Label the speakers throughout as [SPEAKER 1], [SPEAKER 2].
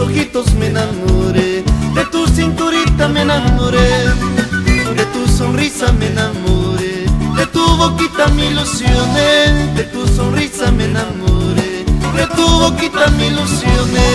[SPEAKER 1] ojitos me enamoré, de tu cinturita me enamoré, de tu sonrisa me enamoré, de tu boquita me ilusioné, de tu sonrisa me enamoré, de tu boquita me ilusioné.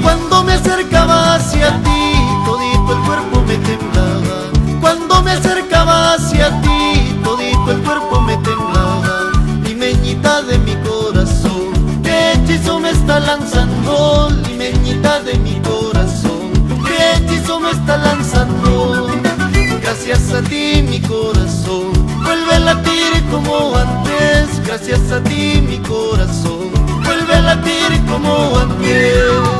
[SPEAKER 1] Cuando me acercaba hacia ti, todito el cuerpo me temblaba. Cuando me acercaba hacia ti, todito el cuerpo me temblaba. Limeñita de mi corazón, qué hechizo me está lanzando. Limeñita de mi corazón, qué hechizo me está lanzando. Gracias a ti mi corazón vuelve a latir como antes. Gracias a ti mi corazón vuelve a latir como antes.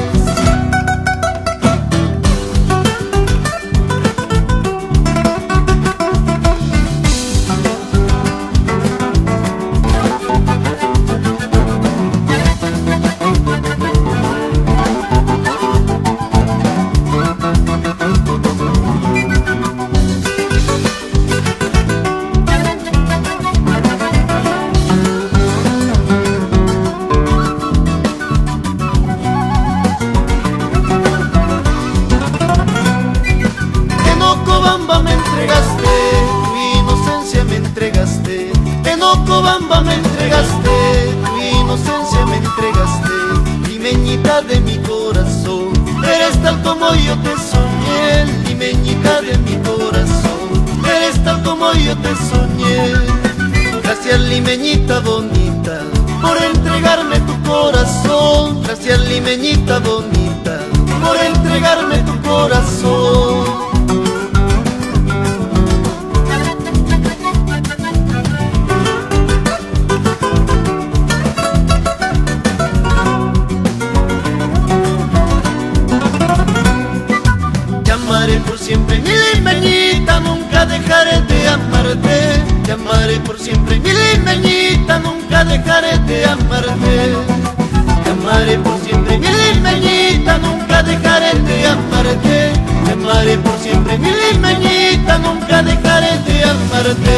[SPEAKER 1] Me entregaste, tu inocencia me entregaste. En Ocobamba me entregaste, tu inocencia me entregaste. Limeñita de mi corazón, eres tal como yo te soñé. Limeñita de mi corazón, eres tal como yo te soñé. Gracias limeñita bonita por entregarme tu corazón. Gracias limeñita bonita por entregarme tu corazón. Te amaré por siempre, mi limeñita, nunca dejaré de amarte. Te amaré por siempre, mi limeñita, nunca dejaré de amarte. Te amaré por siempre, mi limeñita, nunca dejaré de amarte. Te amaré por siempre, mi limeñita, nunca dejaré de amarte.